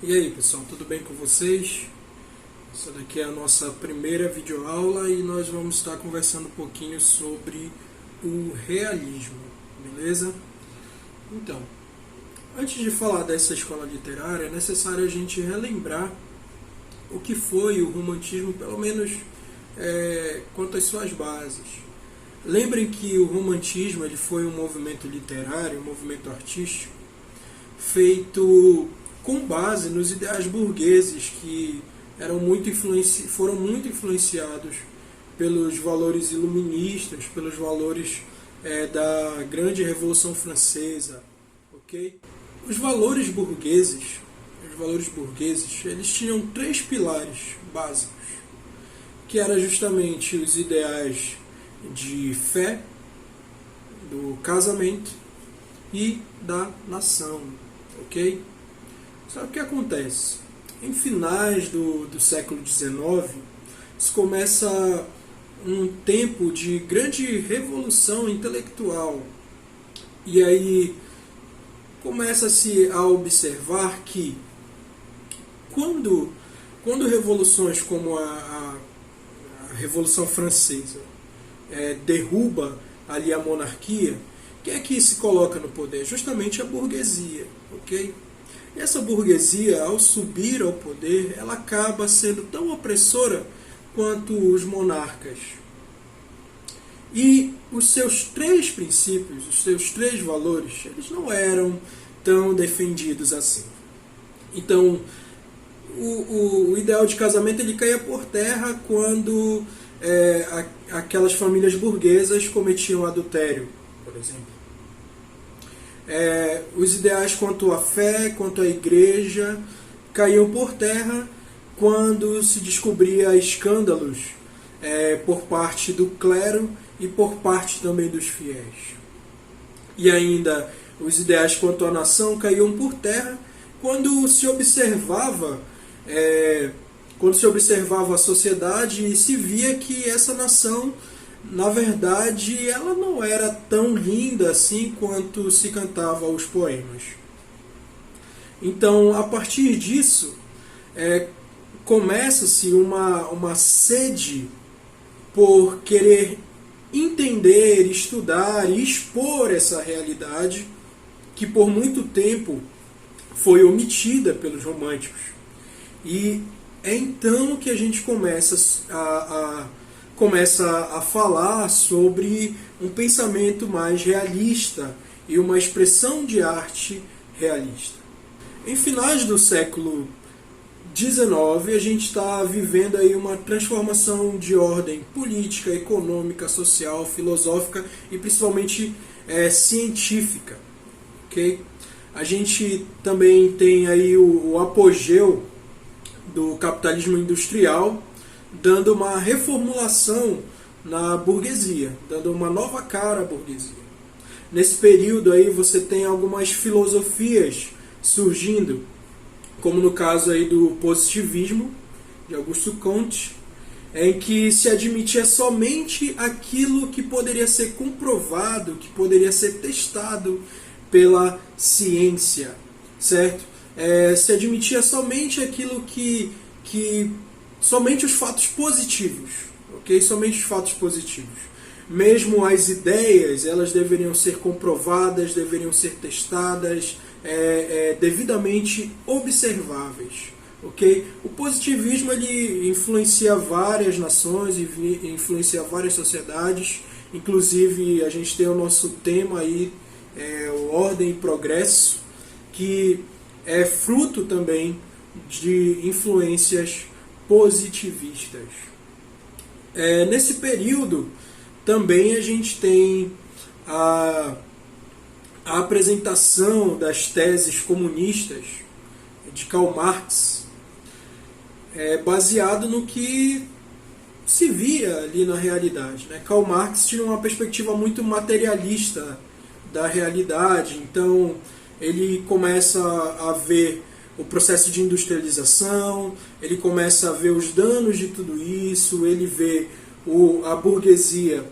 E aí pessoal, tudo bem com vocês? Essa daqui é a nossa primeira videoaula e nós vamos estar conversando um pouquinho sobre o realismo, beleza? Então, antes de falar dessa escola literária, é necessário a gente relembrar o que foi o romantismo, pelo menos quanto às suas bases. Lembrem que o romantismo ele foi um movimento literário, um movimento artístico, feito com base nos ideais burgueses que foram muito influenciados pelos valores iluministas, pelos valores da grande Revolução Francesa, ok? Os valores burgueses, eles tinham três pilares básicos, que eram justamente os ideais de fé, do casamento e da nação, ok? Só que o que acontece? Em finais do século XIX, se começa um tempo de grande revolução intelectual. E aí começa-se a observar que quando revoluções como a Revolução Francesa derruba ali a monarquia, quem é que se coloca no poder? Justamente a burguesia, ok? E essa burguesia, ao subir ao poder, ela acaba sendo tão opressora quanto os monarcas. E os seus três princípios, os seus três valores, eles não eram tão defendidos assim. Então, o ideal de casamento ele caía por terra quando aquelas famílias burguesas cometiam adultério, por exemplo. Os ideais quanto à fé, quanto à igreja, caíam por terra quando se descobria escândalos por parte do clero e por parte também dos fiéis. E ainda os ideais quanto à nação caíam por terra quando se observava a sociedade e se via que essa nação, na verdade, ela não era tão linda assim quanto se cantava os poemas. Então, a partir disso, começa-se uma sede por querer entender, estudar e expor essa realidade que por muito tempo foi omitida pelos românticos. E é então que a gente começa a falar sobre um pensamento mais realista e uma expressão de arte realista. Em finais do século XIX, a gente está vivendo aí uma transformação de ordem política, econômica, social, filosófica e principalmente científica. Okay? A gente também tem aí o apogeu do capitalismo industrial, dando uma reformulação na burguesia, dando uma nova cara à burguesia. Nesse período aí você tem algumas filosofias surgindo, como no caso aí do positivismo, de Augusto Comte, em que se admitia somente aquilo que poderia ser comprovado, que poderia ser testado pela ciência, certo? Se admitia somente aquilo somente os fatos positivos, ok? Somente os fatos positivos. Mesmo as ideias, elas deveriam ser comprovadas, deveriam ser testadas, devidamente observáveis, ok? O positivismo ele influencia várias nações, influencia várias sociedades, inclusive a gente tem o nosso tema aí, Ordem e Progresso, que é fruto também de influências positivistas. Nesse período também a gente tem a apresentação das teses comunistas de Karl Marx, baseado no que se via ali na realidade. Karl Marx tinha uma perspectiva muito materialista da realidade, então ele começa a ver o processo de industrialização, ele começa a ver os danos de tudo isso, ele vê a burguesia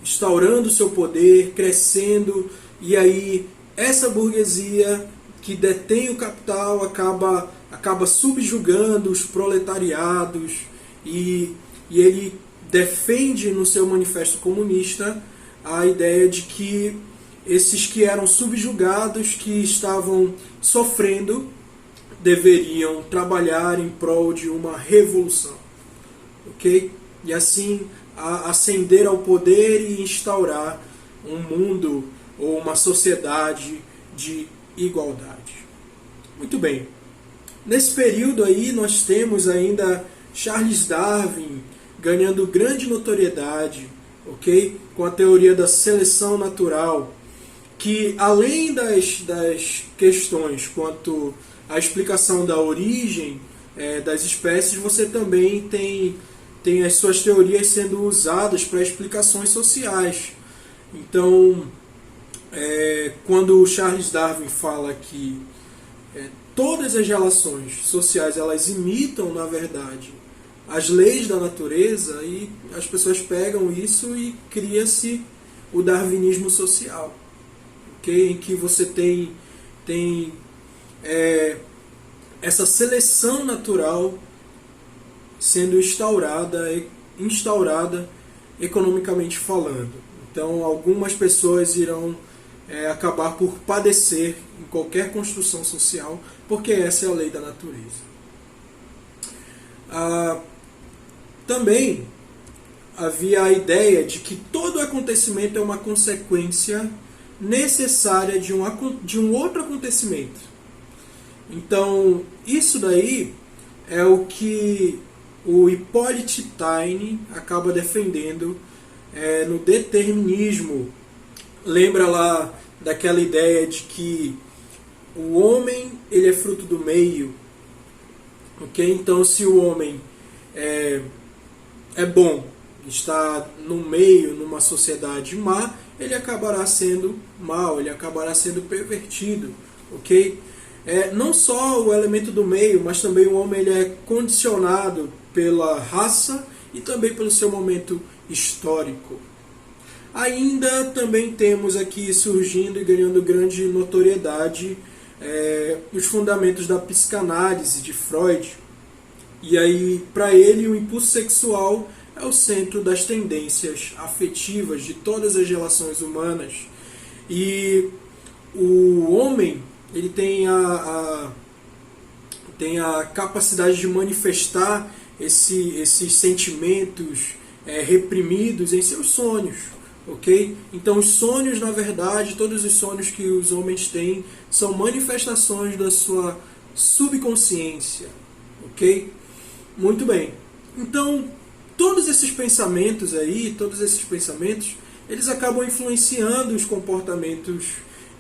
instaurando seu poder, crescendo, e aí essa burguesia que detém o capital acaba subjugando os proletariados, e ele defende no seu manifesto comunista a ideia de que esses que eram subjugados, que estavam sofrendo, deveriam trabalhar em prol de uma revolução, ok? E assim ascender ao poder e instaurar um mundo ou uma sociedade de igualdade. Muito bem. Nesse período aí nós temos ainda Charles Darwin ganhando grande notoriedade, ok? Com a teoria da seleção natural, que além das questões quanto à explicação da origem das espécies, você também tem as suas teorias sendo usadas para explicações sociais. Então, quando Charles Darwin fala que todas as relações sociais elas imitam, na verdade, as leis da natureza, e as pessoas pegam isso e cria-se o darwinismo social, okay? Em que você tem essa seleção natural sendo instaurada economicamente falando. Então, algumas pessoas irão acabar por padecer em qualquer construção social, porque essa é a lei da natureza. Também havia a ideia de que todo acontecimento é uma consequência necessária de um outro acontecimento. Então, isso daí é o que o Hippolyte Taine acaba defendendo no determinismo. Lembra lá daquela ideia de que o homem ele é fruto do meio, ok? Então, se o homem é bom, está no meio, numa sociedade má, ele acabará sendo mal, ele acabará sendo pervertido, ok? Não só o elemento do meio, mas também o homem ele é condicionado pela raça e também pelo seu momento histórico. Ainda também temos aqui surgindo e ganhando grande notoriedade os fundamentos da psicanálise de Freud. E aí, para ele, o impulso sexual é o centro das tendências afetivas de todas as relações humanas. E o homem ele tem a capacidade de manifestar esses sentimentos reprimidos em seus sonhos, ok? Então, os sonhos, na verdade, todos os sonhos que os homens têm são manifestações da sua subconsciência, ok? Muito bem. Então, todos esses pensamentos, eles acabam influenciando os comportamentos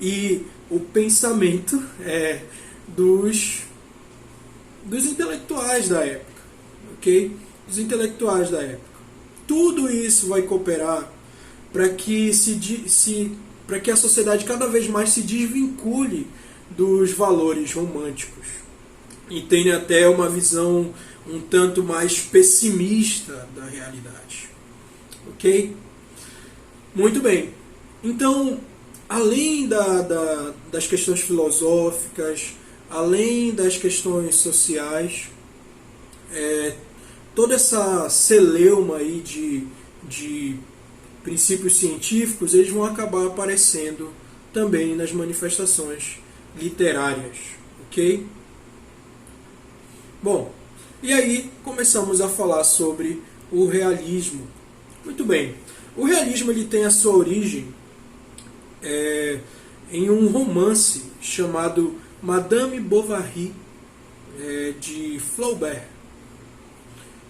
e o pensamento dos intelectuais da época, ok? Os intelectuais da época. Tudo isso vai cooperar para que para que a sociedade cada vez mais se desvincule dos valores românticos e tenha até uma visão um tanto mais pessimista da realidade, ok? Muito bem. Então, além das questões filosóficas, além das questões sociais, toda essa celeuma aí de princípios científicos, eles vão acabar aparecendo também nas manifestações literárias, ok? Bom, e aí começamos a falar sobre o realismo. Muito bem, o realismo ele tem a sua origem em um romance chamado Madame Bovary, de Flaubert,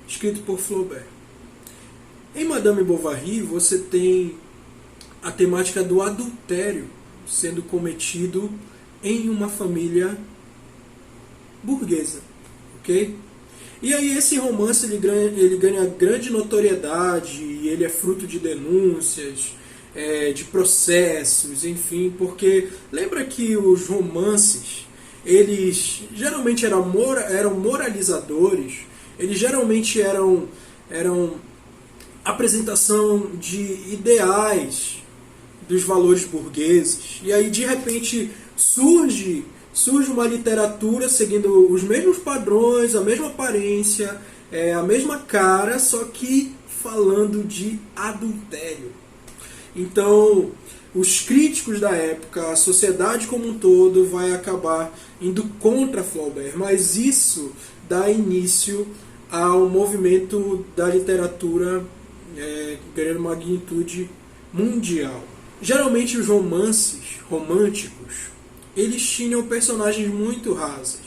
escrito por Flaubert. Em Madame Bovary você tem a temática do adultério sendo cometido em uma família burguesa, ok? E aí esse romance ele ganha grande notoriedade e ele é fruto de denúncias, de processos, enfim, porque lembra que os romances eles geralmente eram moralizadores, eles geralmente eram apresentação de ideais dos valores burgueses, e aí de repente surge surge uma literatura seguindo os mesmos padrões, a mesma aparência, a mesma cara, só que falando de adultério. Então, os críticos da época, a sociedade como um todo, vai acabar indo contra Flaubert, mas isso dá início ao movimento da literatura ganhando magnitude mundial. Geralmente os romances românticos, eles tinham personagens muito rasas.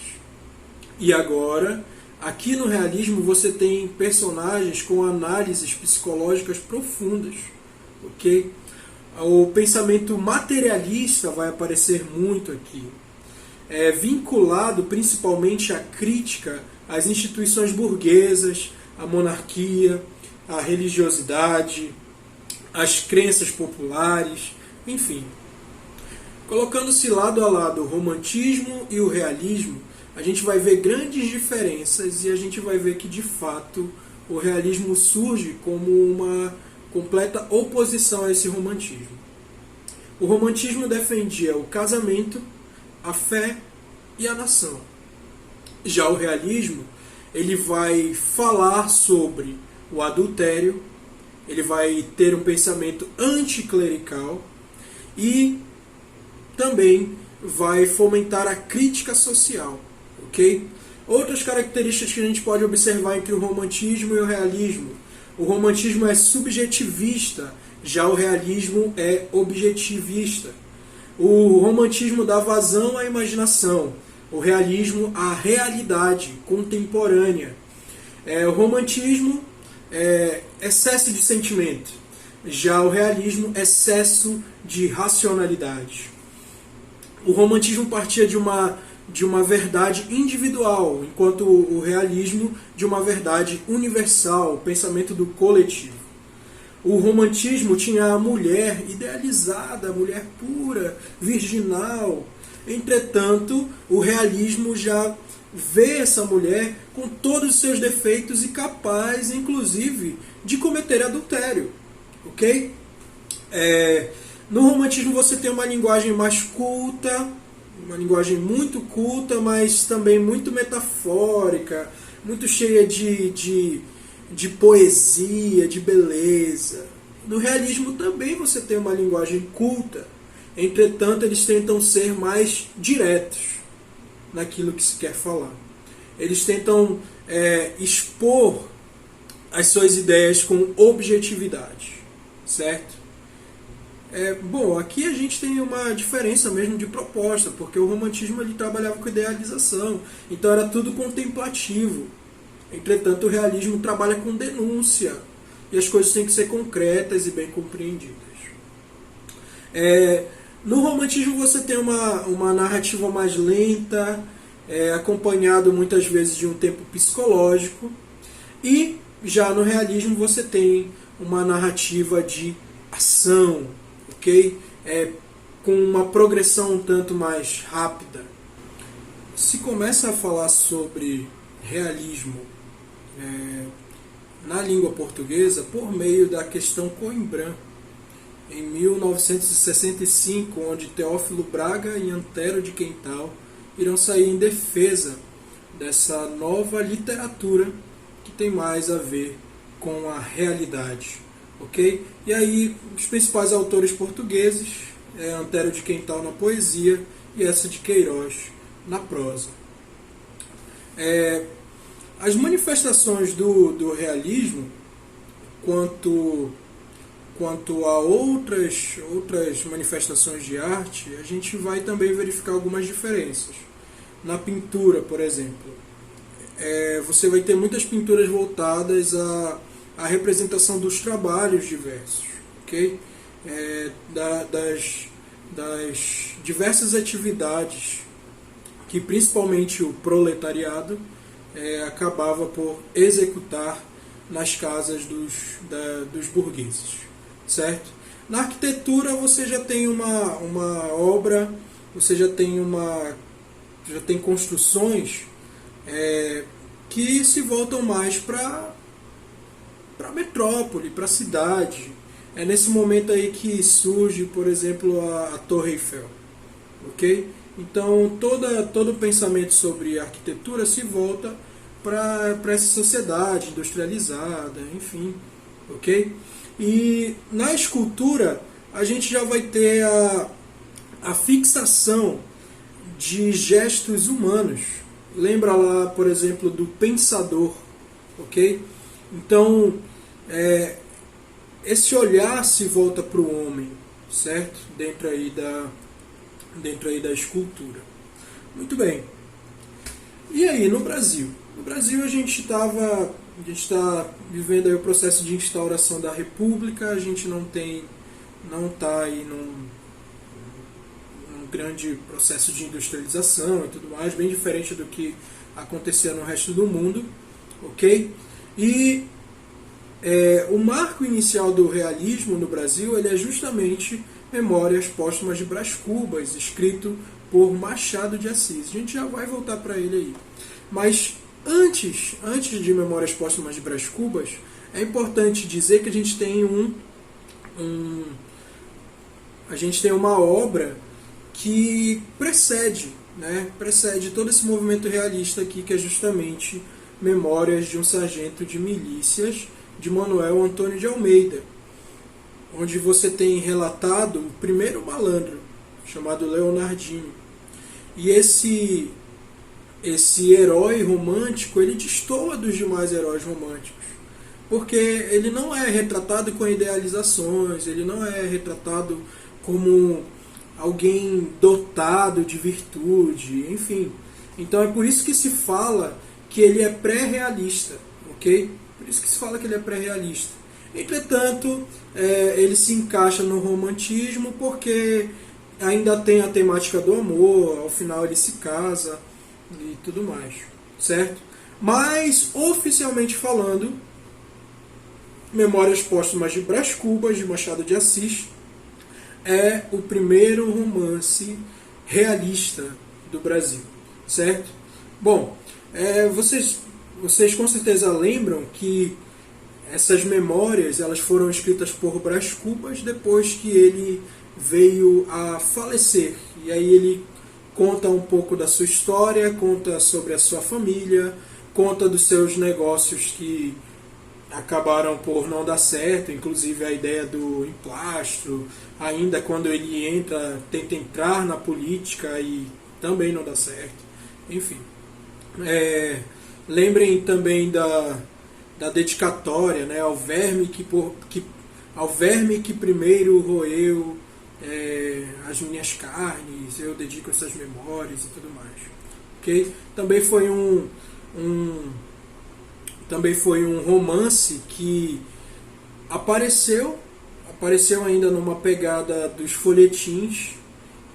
E agora, aqui no realismo, você tem personagens com análises psicológicas profundas, ok? O pensamento materialista vai aparecer muito aqui, vinculado principalmente à crítica às instituições burguesas, à monarquia, à religiosidade, às crenças populares, enfim. Colocando-se lado a lado o romantismo e o realismo, a gente vai ver grandes diferenças e a gente vai ver que, de fato, o realismo surge como uma completa oposição a esse romantismo. O romantismo defendia o casamento, a fé e a nação. Já o realismo, ele vai falar sobre o adultério, ele vai ter um pensamento anticlerical e também vai fomentar a crítica social, ok? Outras características que a gente pode observar entre o romantismo e o realismo. O romantismo é subjetivista, já o realismo é objetivista. O romantismo dá vazão à imaginação, o realismo à realidade contemporânea. O romantismo é excesso de sentimento, já o realismo excesso de racionalidade. O romantismo partia de uma verdade individual, enquanto o realismo de uma verdade universal, o pensamento do coletivo. O romantismo tinha a mulher idealizada, a mulher pura, virginal. Entretanto, o realismo já vê essa mulher com todos os seus defeitos e capaz, inclusive, de cometer adultério. Ok? No romantismo você tem uma linguagem mais culta, uma linguagem muito culta, mas também muito metafórica, muito cheia de poesia, de beleza. No realismo também você tem uma linguagem culta, entretanto eles tentam ser mais diretos naquilo que se quer falar. Eles tentam expor as suas ideias com objetividade, certo? Bom, aqui a gente tem uma diferença mesmo de proposta, porque o romantismo ele trabalhava com idealização, então era tudo contemplativo. Entretanto, o realismo trabalha com denúncia, e as coisas têm que ser concretas e bem compreendidas. No romantismo você tem uma narrativa mais lenta, acompanhado muitas vezes de um tempo psicológico, e já no realismo você tem uma narrativa de ação, ok? Com uma progressão um tanto mais rápida. Se começa a falar sobre realismo na língua portuguesa por meio da questão Coimbra, em 1965, onde Teófilo Braga e Antero de Quental irão sair em defesa dessa nova literatura que tem mais a ver com a realidade. Okay? E aí, os principais autores portugueses, Antero de Quental na poesia e Eça de Queiroz na prosa. As manifestações do realismo, quanto a outras manifestações de arte, a gente vai também verificar algumas diferenças. Na pintura, por exemplo, você vai ter muitas pinturas voltadas à representação dos trabalhos diversos, ok? Das diversas atividades que principalmente o proletariado acabava por executar nas casas dos burgueses, certo? Na arquitetura você já tem uma obra, você já tem construções que se voltam mais para a metrópole, para a cidade. É nesse momento aí que surge, por exemplo, a Torre Eiffel, ok? Então todo o pensamento sobre arquitetura se volta para essa sociedade industrializada, enfim, ok? E na escultura a gente já vai ter a fixação de gestos humanos. Lembra lá, por exemplo, do pensador, ok? Então, esse olhar se volta para o homem, certo? Dentro aí da escultura. Muito bem. E aí, no Brasil? No Brasil a gente está vivendo aí o processo de instauração da República, a gente não está aí num grande processo de industrialização e tudo mais, bem diferente do que acontecia no resto do mundo, ok? E o marco inicial do realismo no Brasil ele é justamente Memórias Póstumas de Brás Cubas, escrito por Machado de Assis. A gente já vai voltar para ele aí. Mas antes de Memórias Póstumas de Brás Cubas, é importante dizer que a gente tem uma obra que precede todo esse movimento realista aqui, que é justamente Memórias de um Sargento de Milícias, de Manuel Antônio de Almeida, onde você tem relatado o primeiro malandro, chamado Leonardinho. E esse herói romântico, ele destoa dos demais heróis românticos, porque ele não é retratado com idealizações, ele não é retratado como alguém dotado de virtude, enfim. Então é por isso que se fala que ele é pré-realista, ok? Por isso que se fala que ele é pré-realista. Entretanto, ele se encaixa no romantismo porque ainda tem a temática do amor, ao final ele se casa e tudo mais, certo? Mas, oficialmente falando, Memórias Póstumas de Brás Cubas, de Machado de Assis, é o primeiro romance realista do Brasil, certo? Bom, vocês com certeza lembram que essas memórias elas foram escritas por Brás Cubas depois que ele veio a falecer. E aí ele conta um pouco da sua história, conta sobre a sua família, conta dos seus negócios que acabaram por não dar certo, inclusive a ideia do emplastro, ainda quando ele tenta entrar na política e também não dá certo. Enfim. Lembrem também da dedicatória, né, ao verme que primeiro roeu as minhas carnes, eu dedico essas memórias e tudo mais. Okay? Também foi um romance que apareceu ainda numa pegada dos folhetins,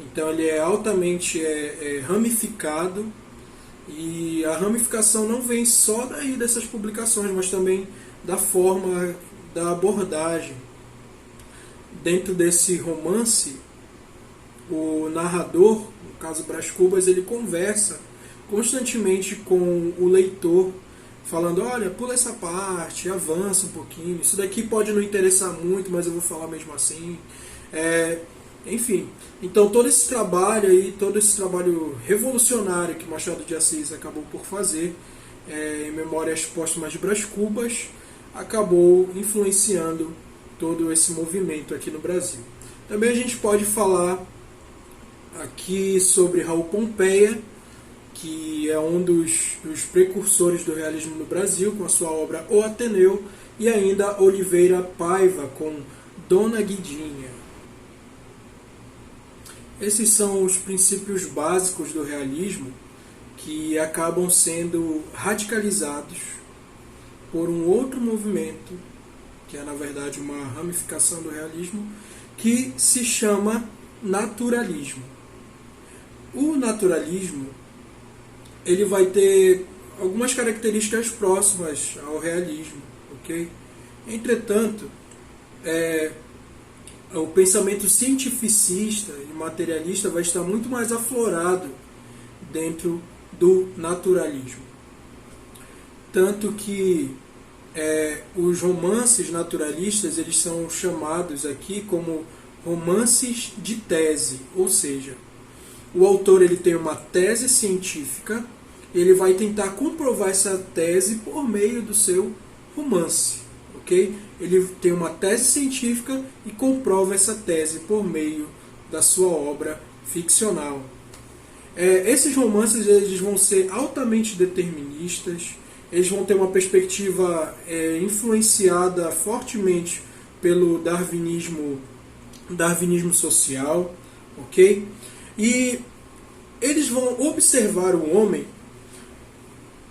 então ele é altamente ramificado, e a ramificação não vem só daí dessas publicações, mas também da forma da abordagem. Dentro desse romance, o narrador, no caso Brás Cubas, ele conversa constantemente com o leitor, falando, olha, pula essa parte, avança um pouquinho, isso daqui pode não interessar muito, mas eu vou falar mesmo assim. Enfim, então todo esse trabalho revolucionário que Machado de Assis acabou por fazer em Memórias Póstumas de Brás Cubas, acabou influenciando todo esse movimento aqui no Brasil. Também a gente pode falar aqui sobre Raul Pompeia, que é um dos precursores do realismo no Brasil, com a sua obra O Ateneu, e ainda Oliveira Paiva, com Dona Guidinha. Esses são os princípios básicos do realismo que acabam sendo radicalizados por um outro movimento, que é na verdade uma ramificação do realismo, que se chama naturalismo. O naturalismo ele vai ter algumas características próximas ao realismo, ok? Entretanto, o pensamento cientificista e materialista vai estar muito mais aflorado dentro do naturalismo. Tanto que os romances naturalistas eles são chamados aqui como romances de tese, ou seja, o autor ele tem uma tese científica, ele vai tentar comprovar essa tese por meio do seu romance, ok? Ele tem uma tese científica e comprova essa tese por meio da sua obra ficcional. Esses romances eles vão ser altamente deterministas, eles vão ter uma perspectiva influenciada fortemente pelo darwinismo social, ok? E eles vão observar o homem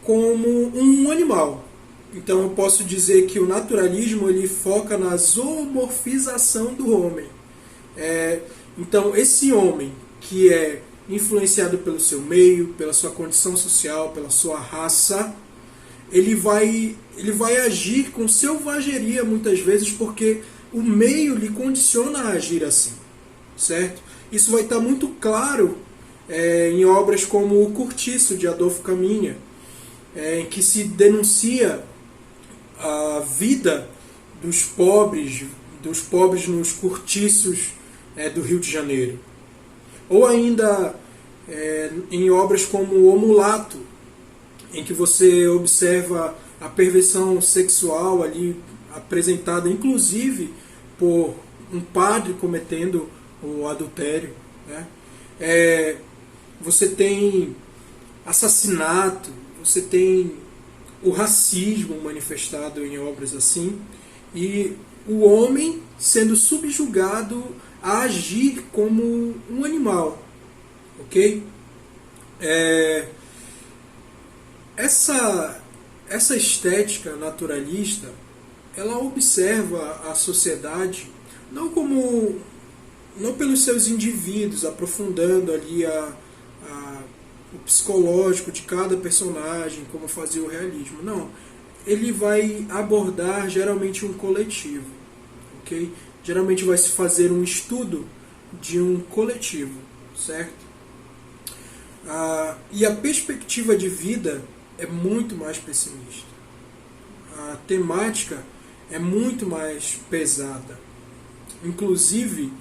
como um animal. Então eu posso dizer que o naturalismo ele foca na zoomorfização do homem. Então esse homem que é influenciado pelo seu meio, pela sua condição social, pela sua raça, ele vai agir com selvageria muitas vezes porque o meio lhe condiciona a agir assim, certo? Isso vai estar muito claro em obras como O Curtiço, de Adolfo Caminha, em que se denuncia a vida dos pobres nos cortiços do Rio de Janeiro. Ou ainda em obras como O Mulato, em que você observa a perversão sexual ali apresentada inclusive por um padre cometendo o adultério, né? Você tem assassinato, você tem o racismo manifestado em obras assim, e o homem sendo subjugado a agir como um animal, ok? Essa estética naturalista, ela observa a sociedade não pelos seus indivíduos, aprofundando ali o psicológico de cada personagem, como fazia o realismo. Não, ele vai abordar geralmente um coletivo, ok? Geralmente vai se fazer um estudo de um coletivo, certo? E a perspectiva de vida é muito mais pessimista. A temática é muito mais pesada. Inclusive,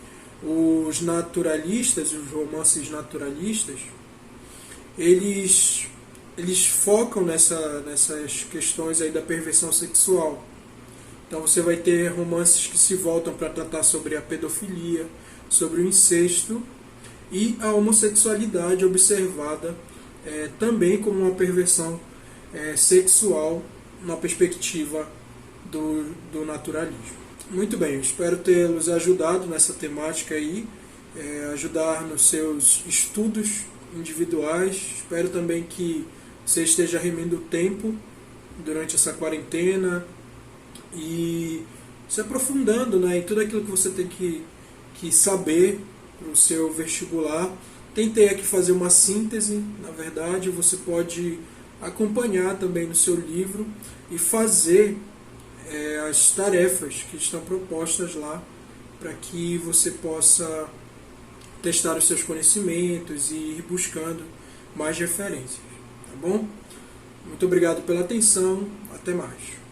os naturalistas, os romances naturalistas, eles focam nessas questões aí da perversão sexual. Então você vai ter romances que se voltam para tratar sobre a pedofilia, sobre o incesto e a homossexualidade observada também como uma perversão sexual na perspectiva do naturalismo. Muito bem, espero tê-los ajudado nessa temática aí, ajudar nos seus estudos individuais. Espero também que você esteja remendo o tempo durante essa quarentena e se aprofundando, né, em tudo aquilo que você tem que saber para o seu vestibular. Tentei aqui fazer uma síntese, na verdade você pode acompanhar também no seu livro e fazer as tarefas que estão propostas lá para que você possa testar os seus conhecimentos e ir buscando mais referências, tá bom? Muito obrigado pela atenção, até mais.